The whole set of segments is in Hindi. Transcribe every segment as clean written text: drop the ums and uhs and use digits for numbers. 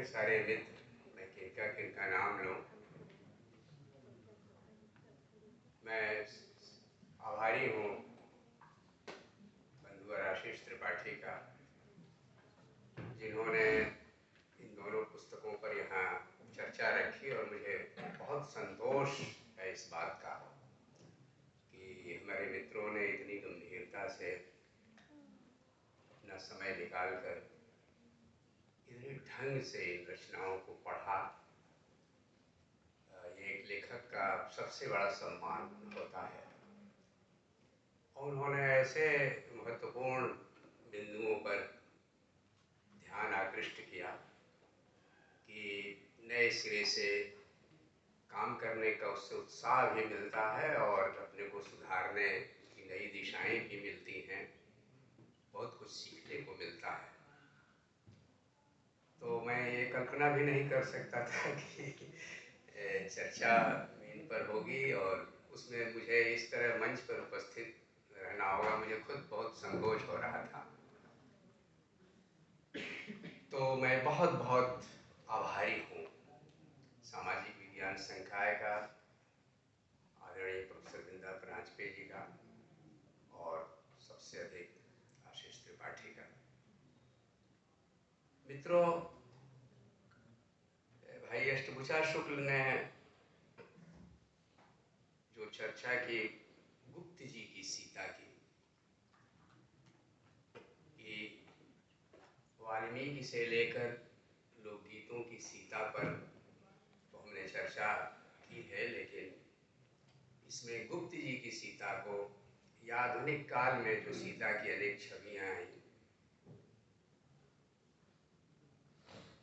सारे मित्र, मैं किनका किनका नाम लूं। मैं आभारी हूँ बंधु आशीष त्रिपाठी का, जिन्होंने इन दोनों पुस्तकों पर यहाँ चर्चा रखी और मुझे बहुत संतोष है इस बात का कि हमारे मित्रों ने इतनी गंभीरता से अपना समय निकालकर इतने ढंग से इन रचनाओं को पढ़ा। ये एक लेखक का सबसे बड़ा सम्मान होता है और उन्होंने ऐसे महत्वपूर्ण बिंदुओं पर ध्यान आकृष्ट किया कि नए सिरे से काम करने का उससे उत्साह भी मिलता है और अपने को सुधारने की नई दिशाएं भी मिलती हैं, बहुत कुछ सीखने को मिलता है। तो मैं ये कल्पना भी नहीं कर सकता था कि चर्चा इन पर होगी और उसमें मुझे इस तरह मंच पर उपस्थित रहना होगा। मुझे खुद बहुत संकोच हो रहा था। तो मैं बहुत बहुत आभारी हूँ सामाजिक विज्ञान संकाय का, आदरणीय प्रोफेसर बिंदा प्रांजपे जी का और सबसे अधिक आशीष त्रिपाठी का। मित्रों, भाई अष्टभुजा शुक्ल ने जो चर्चा की गुप्त जी की सीता की, कि वाल्मीकि से लेकर लोकगीतों की सीता पर तो हमने चर्चा की है, लेकिन इसमें गुप्त जी की सीता को या आधुनिक काल में जो सीता की अनेक छवियां आई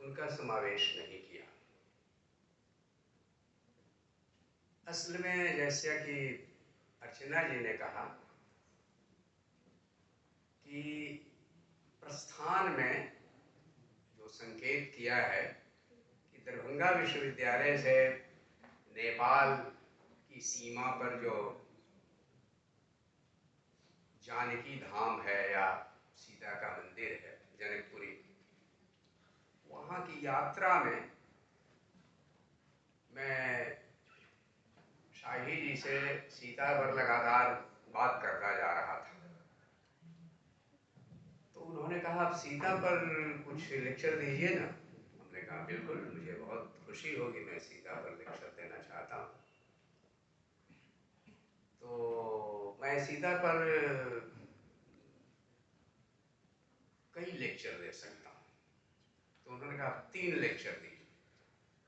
उनका समावेश नहीं किया। असल में जैसा कि अर्चना जी ने कहा कि प्रस्थान में जो संकेत किया है कि दरभंगा विश्वविद्यालय से नेपाल की सीमा पर जो जानकी धाम है या सीता का मंदिर है जनकपुरी, वहाँ की यात्रा में मैं शाही जी से सीता पर लगातार बात करता जा रहा था। तो उन्होंने कहा, आप सीता पर कुछ लेक्चर दीजिए ना। हमने कहा बिल्कुल, मुझे बहुत खुशी होगी, मैं सीता पर लेक्चर देना चाहता हूँ। तो मैं सीता पर कई लेक्चर दे सकता हूँ। तो उन्होंने कहा 3 लेक्चर दीजिए।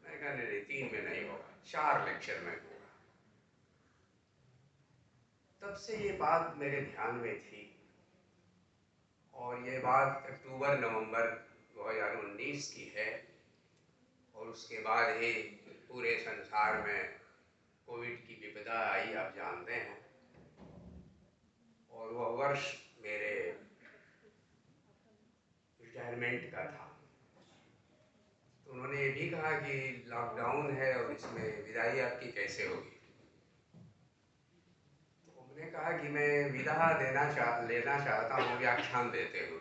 मैंने कहा नहीं, 3 में नहीं होगा, 4 लेक्चर में होगा। तब से ये बात मेरे ध्यान में थी और ये बात अक्टूबर-नवंबर 2019 की है और उसके बाद ही पूरे संसार में कोविड की विपदा आई, आप जानते हैं। और वह वर्ष मेरे रिटायरमेंट का था। तो उन्होंने ये भी कहा कि लॉकडाउन है और इसमें विदाई आपकी कैसे होगी। तो हमने कहा कि मैं विदा लेना चाहता हूँ व्याख्यान देते हुए,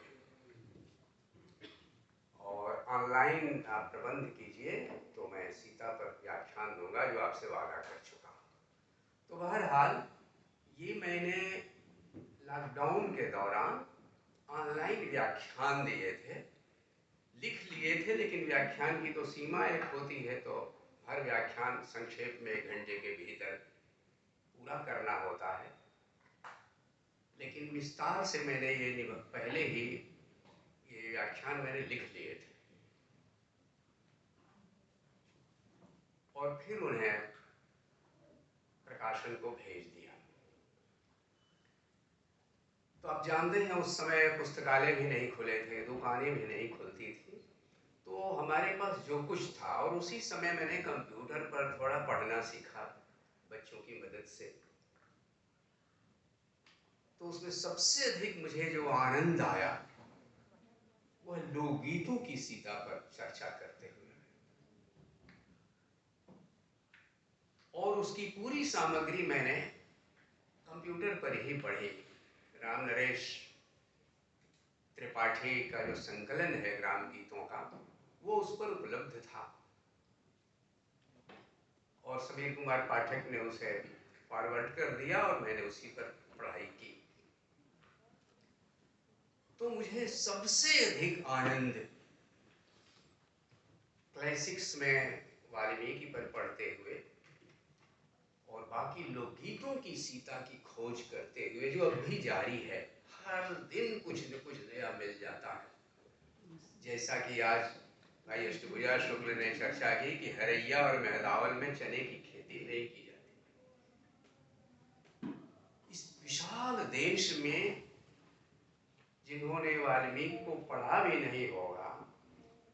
और ऑनलाइन आप प्रबंध कीजिए तो मैं सीता पर व्याख्यान दूंगा जो आपसे वादा कर चुका हूँ। तो बहरहाल ये मैंने लॉकडाउन के दौरान ऑनलाइन व्याख्यान दिए थे, लिख लिए थे, लेकिन व्याख्यान की तो सीमा एक होती है, तो हर व्याख्यान संक्षेप में 1 घंटे के भीतर पूरा करना होता है। लेकिन विस्तार से मैंने ये पहले ही ये व्याख्यान मैंने लिख लिए थे और फिर उन्हें प्रकाशन को भेज दिया। तो आप जानते हैं उस समय पुस्तकालय भी नहीं खुले थे, दुकानें भी नहीं खुलती थी, तो हमारे पास जो कुछ था, और उसी समय मैंने कंप्यूटर पर थोड़ा पढ़ना सीखा बच्चों की मदद से। तो उसमें सबसे अधिक मुझे जो आनंद आया वह लोकगीतों की सीता पर चर्चा करते हुए, और उसकी पूरी सामग्री मैंने कंप्यूटर पर ही पढ़ी। राम नरेश त्रिपाठी का जो संकलन है ग्राम गीतों का, वो उस पर उपलब्ध था और समीर कुमार पाठक ने उसे फॉरवर्ड कर दिया और मैंने उसी पर पढ़ाई की। तो मुझे सबसे अधिक आनंद क्लासिक्स में वाल्मीकि पर पढ़ते हुए और बाकी लोकगीतों की सीता की खोज करते हुए, जो अब भी जारी है, हर दिन कुछ न कुछ नया मिल जाता है। जैसा कि आज भाई अष्टभुजा शुक्ल ने चर्चा की कि हरैया और मेहदावल में चने की खेती नहीं की जाती। इस विशाल देश में जिन्होंने वाल्मीकि को पढ़ा भी नहीं होगा,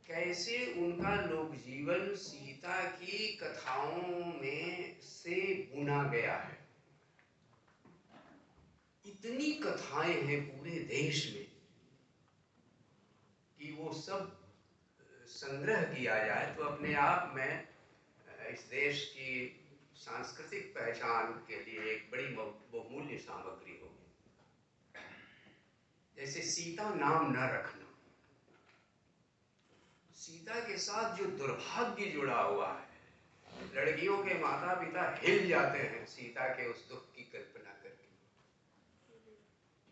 कैसे उनका लोक जीवन सीता की कथाओं में से बुना गया है। इतनी कथाएं हैं पूरे देश में कि वो सब संग्रह किया जाए तो अपने आप में इस देश की सांस्कृतिक पहचान के लिए एक बड़ी बहुमूल्य सामग्री होगी। जैसे सीता नाम न रखना, सीता के साथ जो दुर्भाग्य जुड़ा हुआ है, लड़कियों के माता पिता हिल जाते हैं सीता के उस दुख की कल्पना करके।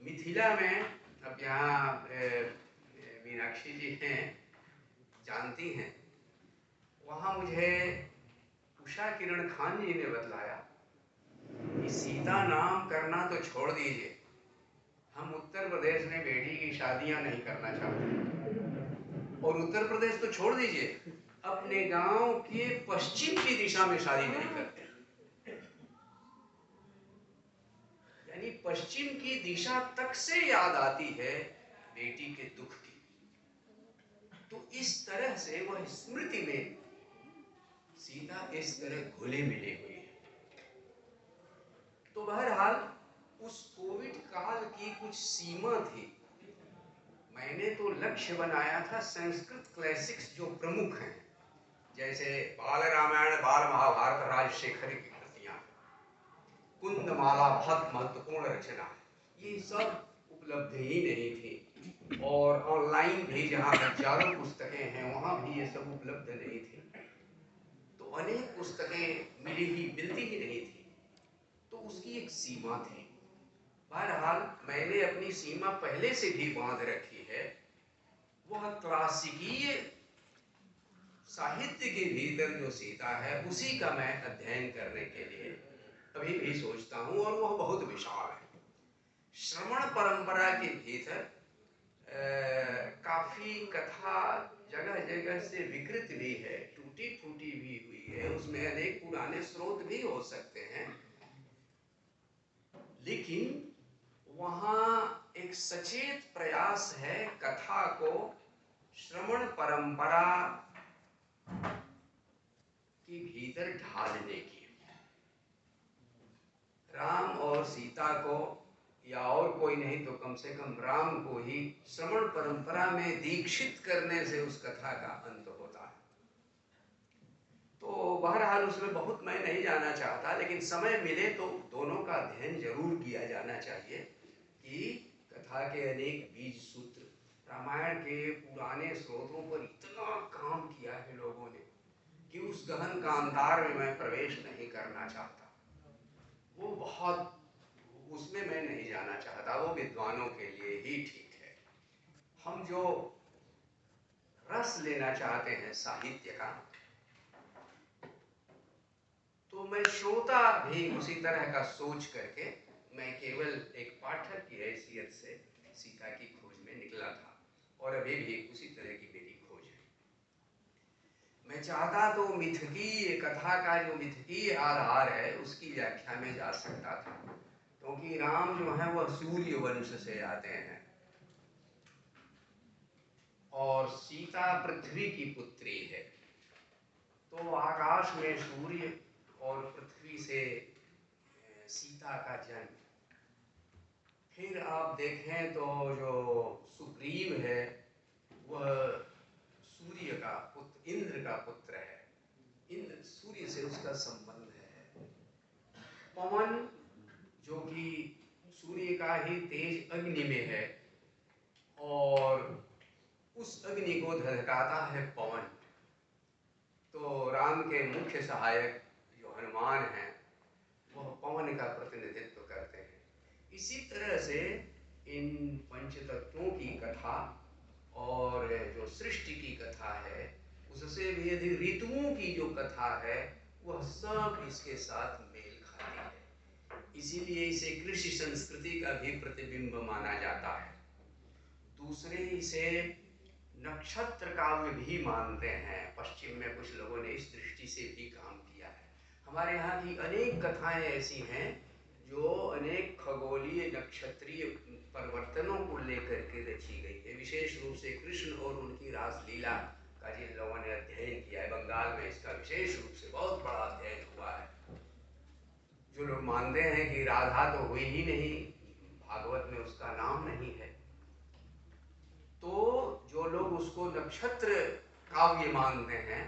मिथिला में, अब यहाँ मीनाक्षी जी हैं, जानती हैं, वहाँ मुझे उषा किरण खान जी ने बतलाया कि सीता नाम करना तो छोड़ दीजिए, हम उत्तर प्रदेश में बेटी की शादियां नहीं करना चाहते, और उत्तर प्रदेश तो छोड़ दीजिए, अपने गांव के पश्चिम की दिशा में शादी नहीं करते। यानी पश्चिम की दिशा तक से याद आती है बेटी के दुख की। तो इस तरह से वह स्मृति में सीता इस तरह घुले मिले हुई है। तो बहरहाल उस कोविड काल की कुछ सीमा थी। मैंने तो लक्ष्य बनाया था संस्कृत क्लासिक्स जो प्रमुख हैं, जैसे बाल रामायण, बाल महाभारत, राजशेखर की कृतियां, कुंदमाला बहुत महत्वपूर्ण रचना, ये सब उपलब्ध ही नहीं थी। और ऑनलाइन भी जहाँ हजारों पुस्तकें हैं वहाँ भी ये सब उपलब्ध नहीं थी। तो अनेक पुस्तकें मिलती ही नहीं थी, तो उसकी एक सीमा थी। बहरहाल मैंने अपनी सीमा पहले से भी बांध रखी है, वह क्लासिकीय साहित्य के भीतर जो सीता है उसी का मैं अध्ययन करने के लिए अभी भी सोचता हूँ, और वह बहुत विशाल है। श्रवण परंपरा के भीतर काफी कथा जगह जगह से विकृत भी है, टूटी फूटी भी हुई है, उसमें अनेक पुराने स्रोत भी हो सकते हैं, लेकिन वहाँ एक सचेत प्रयास है कथा को श्रवण परंपरा के भीतर ढालने की। राम और सीता को, या और कोई नहीं तो कम से कम राम को ही श्रवण परंपरा में दीक्षित करने से उस कथा का अंत होता है। तो बहरहाल उसमें बहुत मैं नहीं जाना चाहता, लेकिन समय मिले तो दोनों का अध्ययन जरूर किया जाना चाहिए कि कथा के अनेक बीज सूत्र, रामायण के पुराने स्रोतों पर इतना काम किया है लोगों ने कि उस गहन कांतार में मैं प्रवेश नहीं करना चाहता। वो बहुत, उसमें मैं नहीं जाना चाहता, वो विद्वानों के लिए ही ठीक है। हम जो रस लेना चाहते हैं साहित्य का, तो मैं श्रोता भी उसी तरह का सोच करके मैं केवल एक पाठक की हैसियत से सीता की खोज में निकला था, और अभी भी उसी तरह की मेरी खोज है। मैं चाहता तो मिथकीय कथा का जो मिथकीय आधार है उसकी व्याख्या में जा सकता था, क्योंकि राम जो है वह सूर्य वंश से आते हैं और सीता पृथ्वी की पुत्री है। तो आकाश में सूर्य और पृथ्वी से सीता का जन्म। फिर आप देखें तो जो सुग्रीव है वह सूर्य का पुत्र, इंद्र का पुत्र है, इंद्र सूर्य से उसका संबंध है। पवन जो कि सूर्य का ही तेज अग्नि में है, और उस अग्नि को धधकाता है पवन। तो राम के मुख्य सहायक जो हनुमान हैं वह पवन का प्रतिनिधित्व करते हैं। इसी तरह से इन पंचतत्वों की कथा और जो सृष्टि की कथा है, उससे भी यदि ऋतुओं की जो कथा है वह सब इसके साथ मेल खाती है। इसीलिए इसे कृषि संस्कृति का भी प्रतिबिंब माना जाता है। दूसरे इसे नक्षत्र काव्य भी मानते हैं। पश्चिम में कुछ लोगों ने इस दृष्टि से भी काम किया है। हमारे यहाँ की अनेक कथाएं ऐसी हैं जो अनेक खगोलीय नक्षत्रीय परिवर्तनों को लेकर के रची गई है। विशेष रूप से कृष्ण और उनकी रासलीला का जिन लोगों ने अध्ययन किया है, बंगाल में इसका विशेष रूप से बहुत बड़ा अध्ययन हुआ है। जो लोग मानते हैं कि राधा तो हुई ही नहीं, भागवत में उसका नाम नहीं है, तो जो लोग उसको नक्षत्र काव्य मानते हैं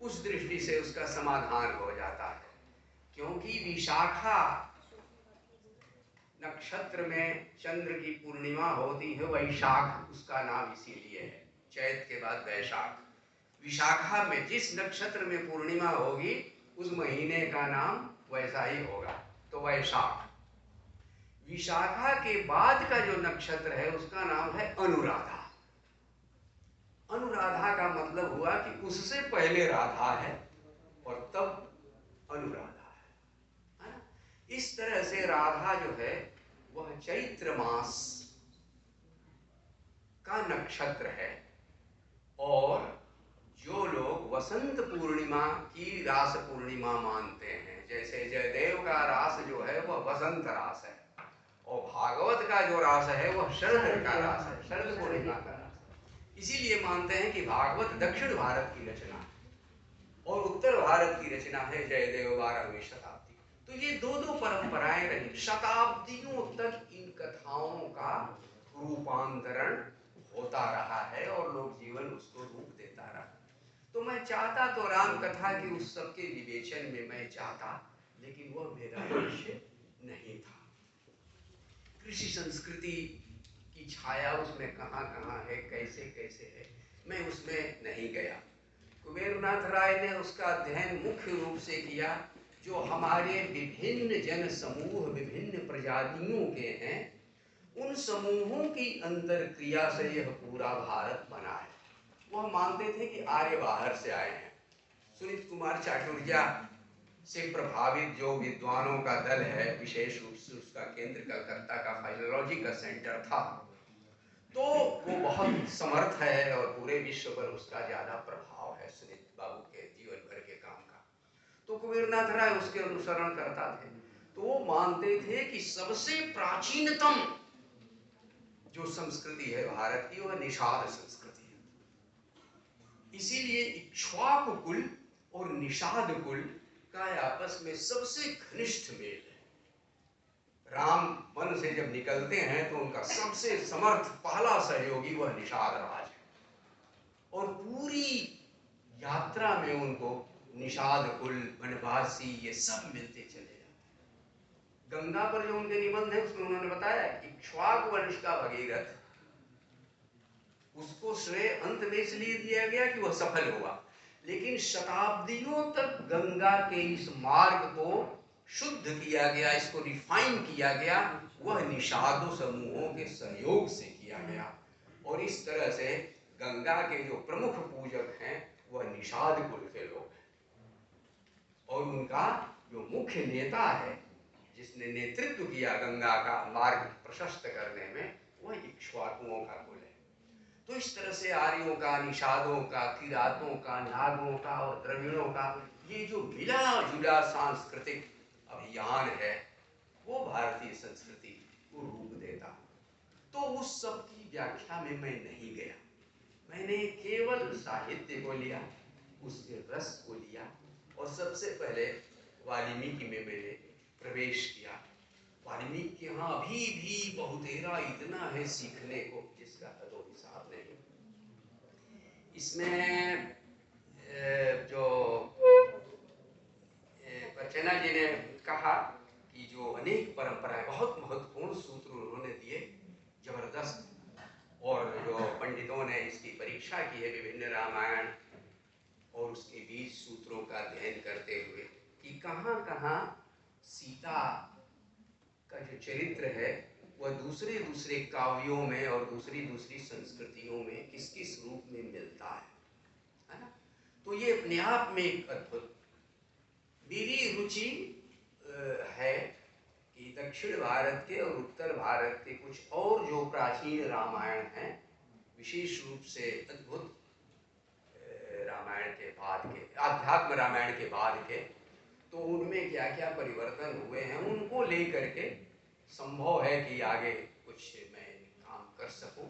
उस दृष्टि से उसका समाधान हो जाता है। क्योंकि विशाखा नक्षत्र में चंद्र की पूर्णिमा होती है, वैशाख उसका नाम इसीलिए है, चैत के बाद वैशाख। विशाखा में जिस नक्षत्र में पूर्णिमा होगी उस महीने का नाम वैसा ही होगा, तो वैशाख। विशाखा के बाद का जो नक्षत्र है उसका नाम है अनुराधा। अनुराधा का मतलब हुआ कि उससे पहले राधा है और तब अनुराधा है ना। इस तरह से राधा जो है वह चैत्र मास का नक्षत्र है। और जो लोग वसंत पूर्णिमा की रास पूर्णिमा मानते हैं, जैसे जयदेव का रास जो है वह वसंत रास है, और भागवत का जो रास है वह शरद का रास है, शरद पूर्णिमा का रास है। इसीलिए मानते हैं कि भागवत दक्षिण भारत की रचना है और उत्तर भारत की रचना है जयदेव 12वीं शताब्दी। तो ये दो दो परंपराएं रही, शताब्दियों तक इन कथाओं का रूपांतरण होता रहा है और लोग जीवन उसको रूप देता रहा। तो मैं चाहता तो राम कथा के उस सबके विवेचन में मैं चाहता, लेकिन वह मेरा लक्ष्य नहीं था। कृषि संस्कृति की छाया उसमें कहाँ कहाँ है, कैसे कैसे है, मैं उसमें नहीं गया। कुबेरनाथ राय ने उसका अध्ययन मुख्य रूप से किया जो हमारे विभिन्न जन समूह विभिन्न प्रजातियों के हैं, उन समूहों की अंतर क्रिया से यह पूरा भारत बना है। वह मानते थे कि आर्य बाहर से आए हैं। सुनीत कुमार चाटुर्या से प्रभावित जो विद्वानों का दल है, विशेष रूप से उसका केंद्र कलकत्ता का फाइलोलॉजी का सेंटर था, तो वो बहुत समर्थ है और पूरे विश्व पर उसका ज्यादा प्रभाव है सुनीत बाबू के जीवन भर के काम का। तो कुबेरनाथ राय उसके अनुसरण करता थे। तो वो मानते थे कि सबसे प्राचीनतम जो संस्कृति है भारत की वह निषाद संस्कृति है। इसीलिए इक्ष्वाकु कुल और निषाद कुल का आपस में सबसे घनिष्ठ मेल है। राम वन से जब निकलते हैं तो उनका सबसे समर्थ पहला सहयोगी वह निषाद राज है, और पूरी यात्रा में उनको निषाद कुल, वनवासी ये सब मिलते चले जाते हैं। गंगा पर जो उनके निबंध है उसमें उन्होंने बताया इक्ष्वाकु वंश का भगीरथ, उसको श्रेय अंत में इसलिए दिया गया कि वह सफल हुआ, लेकिन शताब्दियों तक गंगा के इस मार्ग को शुद्ध किया गया, इसको रिफाइन किया गया, वह निषादों समूहों के सहयोग से किया गया। और इस तरह से गंगा के जो प्रमुख पूजक हैं वह निषाद कुल के लोग हैं, और उनका जो मुख्य नेता है जिसने नेतृत्व किया गंगा का मार्ग प्रशस्त करने में, वह इक्ष्वाकुओं का कुल है। तो इस तरह से आर्यों का, निषादों का, किरातों का, नागों का और द्रविड़ों का ये जो मिला जुला सांस्कृतिक अभियान है वो भारतीय संस्कृति को रूप देता। तो उस सब की व्याख्या में मैं नहीं गया, मैंने केवल साहित्य को लिया, उसके रस को लिया, और सबसे पहले वाल्मीकि में मैंने प्रवेश किया। वाल्मीकि के यहाँ अभी भी बहुतेरा इतना है सीखने को जिसका हदो हिसाब नहीं। इसमें जो बच्चना जी ने कहा कि जो अनेक परंपराएं, बहुत महत्वपूर्ण सूत्र उन्होंने दिए, जबरदस्त, और जो पंडितों ने और उसके बीज सूत्रों का अध्ययन करते हुए कि कहाँ कहाँ सीता का जो चरित्र है वह दूसरे दूसरे काव्यों में और दूसरी दूसरी संस्कृतियों में किस किस रूप में मिलता है ना। तो ये अपने आप में एक अद्भुत मेरी रुचि है कि दक्षिण भारत के और उत्तर भारत के कुछ और जो प्राचीन रामायण हैं, विशेष रूप से अद्भुत रामायण के बाद के, आध्यात्म रामायण के बाद के, तो उनमें क्या क्या परिवर्तन हुए हैं उनको लेकर के संभव है कि आगे कुछ मैं काम कर सकूं।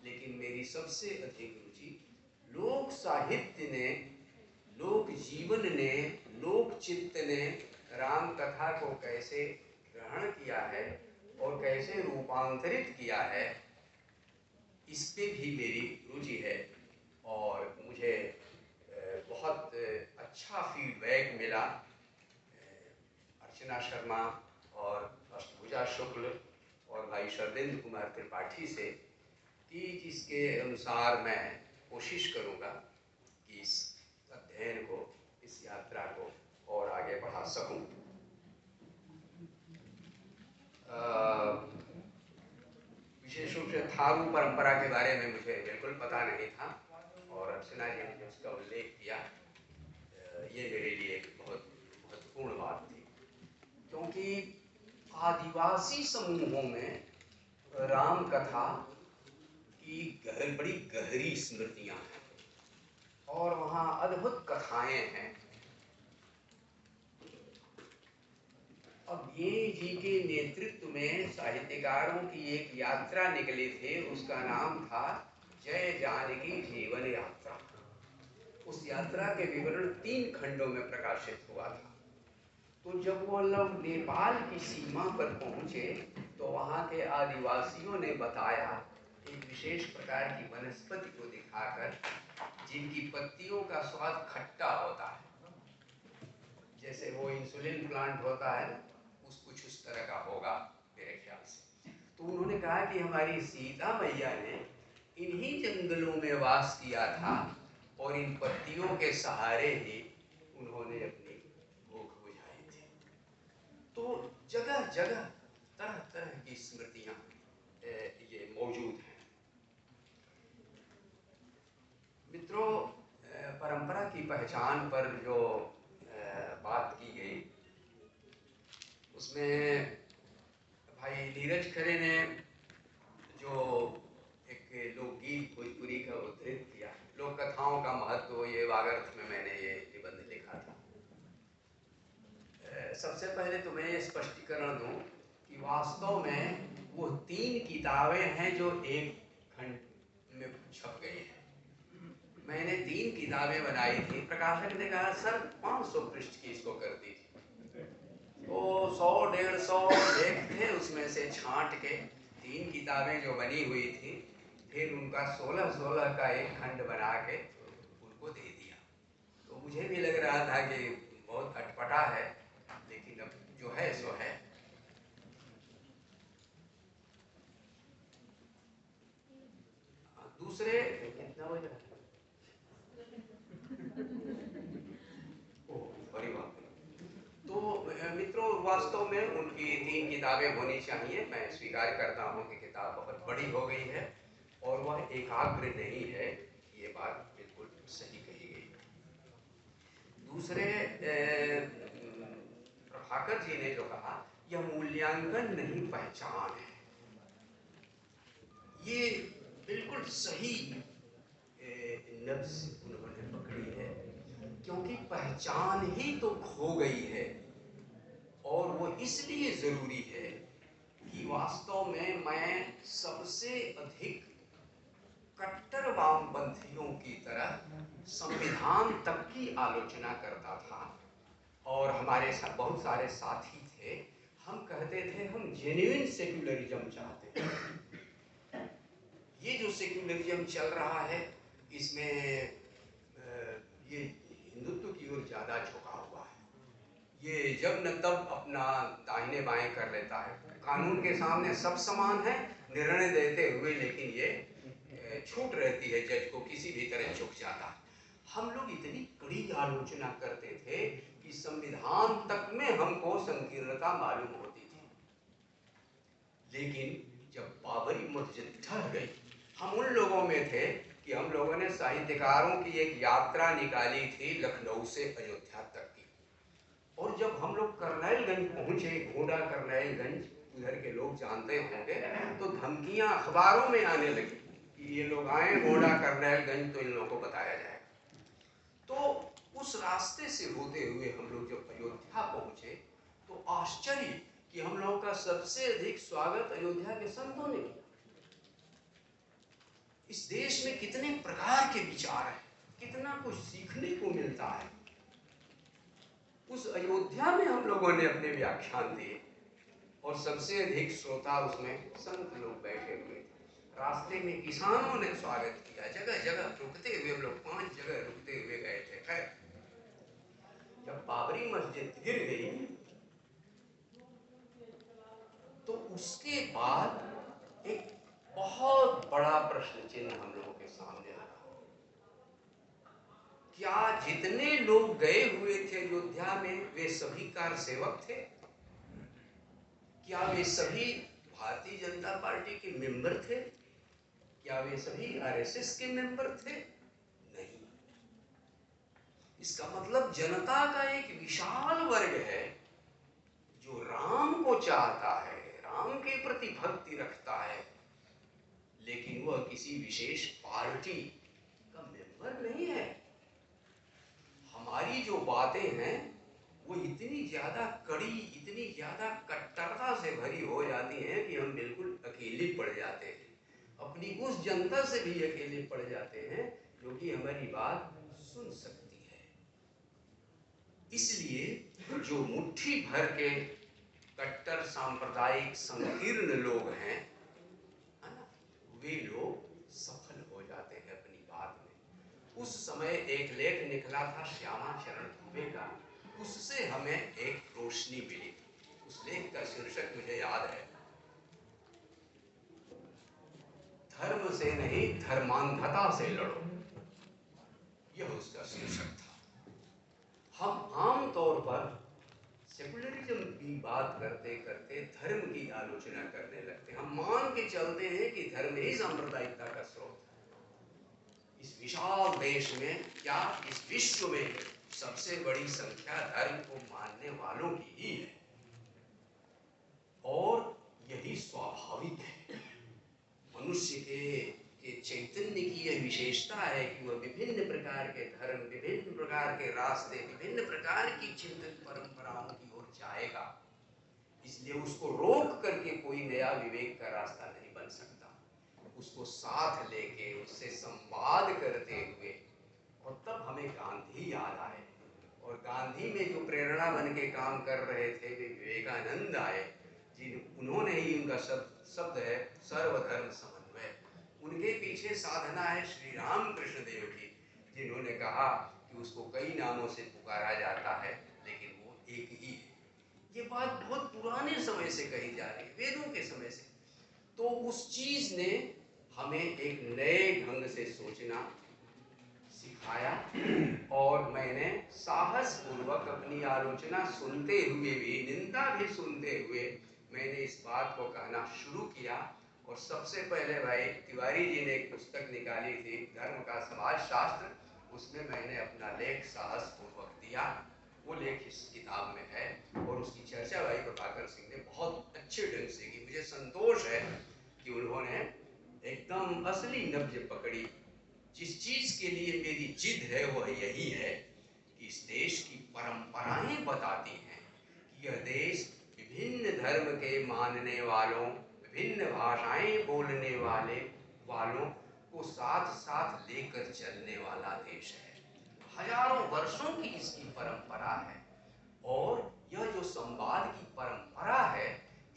लेकिन मेरी सबसे अधिक रुचि लोक साहित्य ने, लोक जीवन ने, लोक चित्त ने राम कथा को कैसे ग्रहण किया है और कैसे रूपांतरित किया है, इस पे भी मेरी रुचि है। और मुझे बहुत अच्छा फीडबैक मिला अर्चना शर्मा और अष्टभुजा शुक्ल और भाई शरदेंद्र कुमार त्रिपाठी से, कि जिसके अनुसार मैं कोशिश करूँगा कि इस अध्ययन को, इस यात्रा को और आगे बढ़ा सकूं। विशेष रूप से थारू परंपरा के बारे में मुझे बिल्कुल पता नहीं था और अर्चना जी ने जो उसका उल्लेख किया, ये मेरे लिए एक बहुत महत्वपूर्ण बात थी, क्योंकि आदिवासी समूहों में राम कथा की बड़ी गहरी स्मृतियां हैं और वहाँ अद्भुत कथाएं हैं। अब ये जी के नेतृत्व में साहित्यकारों की एक यात्रा निकले थे, उसका नाम था जय जानकी जीवन यात्रा। उस यात्रा के विवरण 3 खंडों में प्रकाशित हुआ था। तो जब वो लोग नेपाल की सीमा पर पहुंचे तो वहाँ के आदिवासियों ने बताया, एक विशेष प्रकार की वनस्पति को दिखाकर जिनकी पत्तियों का स्वाद खट्टा होता है, जैसे वो इंसुलिन प्लांट होता है, कुछ उस तरह का होगा मेरे ख्याल से। तो उन्होंने कहा कि हमारी सीता मैया ने इन्हीं जंगलों में वास किया था और इन पत्तियों के सहारे ही उन्होंने अपनी भूख बुझाई थी। तो जगह जगह तरह तरह की स्मृतियां ये मौजूद हैं। मित्रों, परंपरा की पहचान पर जो बात की गई, उसमें भाई नीरज खरे ने जो एक लोकगीत भोजपुरी का उद्धृत किया, लोक कथाओं का महत्व, ये वागर्थ में मैंने ये निबंध लिखा था। सबसे पहले तो मैं ये स्पष्टीकरण दूं कि वास्तव में वो 3 किताबें हैं जो एक खंड में छप गई हैं। मैंने 3 किताबें बनाई थी, प्रकाशक ने कहा सर 500 पृष्ठ की इसको कर दी थी। तो 100-150 लेख थे, उसमें से छांट के 3 किताबें जो बनी हुई थी, फिर उनका 16-16 का एक खंड बना के उनको दे दिया। तो मुझे भी लग रहा था कि बहुत अटपटा है, लेकिन अब जो है सो है। दूसरे कितना बजा बड़ी बात है। तो मित्रों, वास्तव में उनकी 3 किताबें होनी चाहिए। मैं स्वीकार करता हूँ कि किताब बहुत बड़ी हो गई है और वह एकाग्र नहीं है, ये बात बिल्कुल सही कही गई। दूसरे, प्रभाकर जी ने जो कहा, यह मूल्यांकन नहीं पहचान है, ये बिल्कुल सही नब्ज उन्होंने पकड़ी है, क्योंकि पहचान ही तो खो गई है और वो इसलिए जरूरी है कि वास्तव में मैं सबसे अधिक कट्टर वामपंथियों की तरह संविधान तक की आलोचना करता था और हमारे बहुत सारे साथी थे, हम कहते थे हम जेन्युइन सेक्युलरिज्म चाहते हैं। ये जो सेक्युलरिज्म चल रहा है, इसमें ये हिंदुत्व की ओर ज़्यादा झुका हुआ है। ये जब न तब अपना दाहिने बाएं कर लेता है, कानून के सामने सब समान है निर्णय देते हुए, लेकिन ये छूट रहती है जज को, किसी भी तरह झुक जाता है। हम लोग इतनी कड़ी आलोचना करते थे कि संविधान तक में हमको संकीर्णता मालूम होती थी। लेकिन जब बाबरी मस्जिद ढह गई, हम उन लोगों में थे कि हम लोगों ने साहित्यकारों की एक यात्रा निकाली थी लखनऊ से अयोध्या तक की। और जब हम लोग करनैलगंज पहुंचे, घोड़ा करनैलगंज, उधर के लोग जानते होंगे, तो धमकियां अखबारों में आने लगी कि ये लोग आए घोड़ा करनैलगंज तो इन लोगों को बताया जाएगा। तो उस रास्ते से होते हुए हम लोग जब अयोध्या पहुंचे तो आश्चर्य कि हम लोगों का सबसे अधिक स्वागत अयोध्या के संतों ने किया। इस देश में कितने प्रकार के विचार हैं, कितना कुछ सीखने को मिलता है। उस अयोध्या में हम लोगों ने अपने व्याख्यान दिए और सबसे अधिक श्रोता उसमें संत लोग बैठे हुए थे। रास्ते में किसानों ने स्वागत किया, जगह जगह रुकते हुए, हम लोग 5 जगह रुकते हुए गए थे। खैर, जब बाबरी मस्जिद गिर गई तो उसके बाद एक बहुत बड़ा प्रश्न चिन्ह हम लोगों के सामने आया। क्या जितने लोग गए हुए थे अयोध्या में वे सभी कार सेवक थे? क्या वे सभी भारतीय जनता पार्टी के मेंबर थे? क्या वे सभी आरएसएस के मेंबर थे? नहीं। इसका मतलब जनता का एक विशाल वर्ग है जो राम को चाहता है, राम के प्रति भक्ति रखता है, लेकिन वह किसी विशेष पार्टी का मेंबर नहीं है। हमारी जो बातें हैं वो इतनी ज्यादा कड़ी, इतनी ज्यादा कट्टरता से भरी हो जाती हैं कि हम बिल्कुल अकेले पड़ जाते हैं, अपनी उस जनता से भी अकेले पड़ जाते हैं जो कि हमारी बात सुन सकती है। इसलिए जो मुट्ठी भर के कट्टर सांप्रदायिक संकीर्ण लोग हैं, है ना, वे लोग सफल हो जाते हैं अपनी बात में। उस समय एक लेख निकला था श्यामा चरण दुबे का, उससे हमें एक रोशनी मिली। उस लेख का शीर्षक मुझे याद है, धर्म से नहीं धर्मांधता से लड़ो, यह उसका शीर्षक था। हम आम तौर पर सेकुलरिज्म की बात करते करते धर्म की आलोचना करने लगते हैं। हम मान के चलते हैं कि धर्म ही सांप्रदायिकता का स्रोत है। इस विशाल देश में, क्या इस विश्व में सबसे बड़ी संख्या धर्म को मानने वालों की ही है, और यही स्वाभाविक है। मनुष्य के चैतन्य की यह विशेषता है कि वह विभिन्न प्रकार के धर्म, विभिन्न प्रकार के रास्ते, विभिन्न प्रकार की चिंतन परंपराओं की ओर जाएगा। इसलिए उसको रोक करके कोई नया विवेक का रास्ता नहीं बन सकता। उसको साथ लेके, उससे संवाद करते हुए, और तब हमें गांधी याद आए। और गांधी में जो प्रेरणा बन के काम कर रहे थे वे विवेकानंद आए, उन्होंने ही, उनका शब्द है सर्वधर्म समन्वय। उनके पीछे साधना है श्री राम कृष्ण देव की, जिन्होंने कहा कि उसको कई नामों से पुकारा जाता है लेकिन वो एक ही है। ये बात बहुत पुराने समय से कही जा रही है, वेदों के समय से। तो उस चीज ने हमें एक नए ढंग से सोचना सिखाया, और मैंने साहस पूर्वक अपनी आलोचना सुनते हुए भी, निंदा भी सुनते हुए, मैंने इस बात को कहना शुरू किया। और सबसे पहले भाई तिवारी जी ने एक पुस्तक निकाली थी, धर्म का समाज शास्त्र, उसमें मैंने अपना लेख साहस पूर्वक दिया। वो लेख इस किताब में है, और उसकी चर्चा भाई प्रभाकर सिंह ने बहुत अच्छे ढंग से की। मुझे संतोष है कि उन्होंने एकदम असली नब्ज पकड़ी। जिस चीज के लिए मेरी जिद है वह यही है कि इस देश की परंपराएं बताती हैं कि यह देश विभिन्न धर्म के मानने वालों, विभिन्न भाषाएं बोलने वालों को साथ साथ लेकर चलने वाला देश है। हजारों वर्षों की इसकी परंपरा है, और यह जो संवाद की परंपरा है,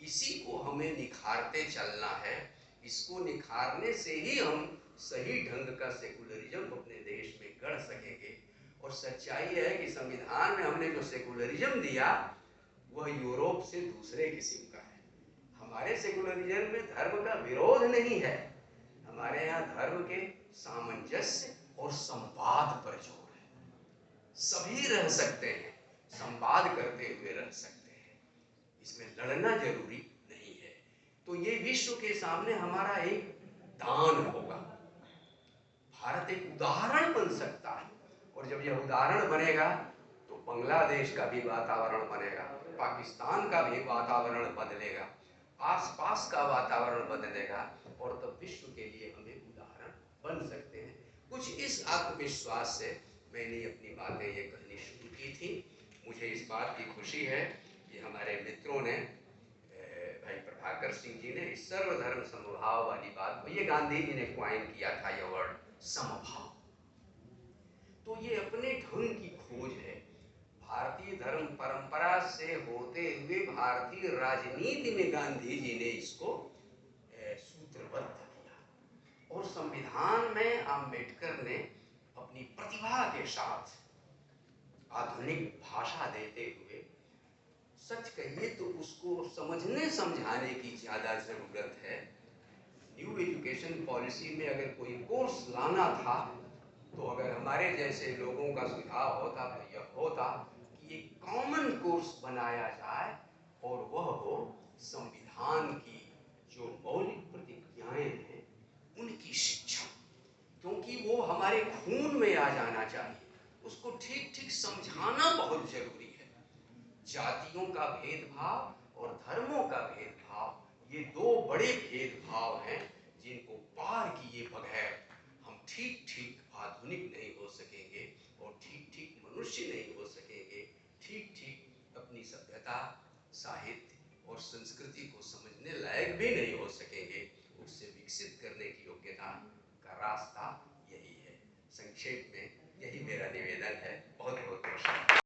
इसी को हमें निखारते चलना है। इसको निखारने से ही हम सही ढंग का सेकुलरिज्म अपने देश में गढ़ सकेंगे। और सच्चाई है कि संविधान में हमने जो सेकुलरिज्म दिया वह यूरोप से दूसरे किस्म का है। हमारे सेकुलरिज्म में धर्म का विरोध नहीं है, हमारे यहाँ धर्म के सामंजस्य और संवाद पर जोर सभी रह सकते हैं, संवाद करते हुए रह सकते हैं, इसमें लड़ना जरूरी नहीं है। तो ये विश्व के सामने हमारा एक दान होगा। भारत एक उदाहरण बन सकता है, और जब यह उदाहरण बनेगा तो बांग्लादेश का भी वातावरण बनेगा, पाकिस्तान का भी वातावरण बदलेगा, आसपास का वातावरण बदलेगा, और तब विश्व के लिए हम एक उदाहरण बन सकते हैं। कुछ इस आत्मविश्वास से मैंने अपनी बातें ये कहनी शुरू की थी। मुझे इस बात की खुशी है कि हमारे मित्रों ने, भाई प्रभाकर सिंह जी ने इस सर्वधर्म समभाव वाली बात, ये गांधी जी ने क्वाइन किया था यह वर्ड समभाव, तो ये अपने ढंग की खोज है। भारतीय धर्म परंपरा से होते हुए भारतीय राजनीति में गांधी जी ने इसको सूत्रबद्ध किया, और संविधान में अंबेडकर ने अपनी प्रतिभा के साथ आधुनिक भाषा देते हुए, सच कहिए तो उसको समझने समझाने की ज़्यादा ज़रूरत है। न्यू एजुकेशन पॉलिसी में अगर कोई कोर्स लाना था, तो अगर हमारे जैसे लोगों का सुझाव होता तो यह होता कि एक कॉमन कोर्स बनाया जाए, और वह हो संविधान की जो मौलिक प्रतिज्ञाएं हैं उनकी शिक्षा, क्योंकि वो हमारे खून में आ जाना चाहिए। उसको ठीक ठीक समझाना बहुत जरूरी है। जातियों का भेदभाव और धर्मों का भेदभाव, ये दो बड़े भेदभाव हैं जिनको पार किए बगैर हम ठीक ठीक आधुनिक नहीं हो सकेंगे, और ठीक ठीक मनुष्य नहीं हो सकेंगे, ठीक ठीक अपनी सभ्यता, साहित्य और संस्कृति को समझने लायक भी नहीं हो सकेंगे।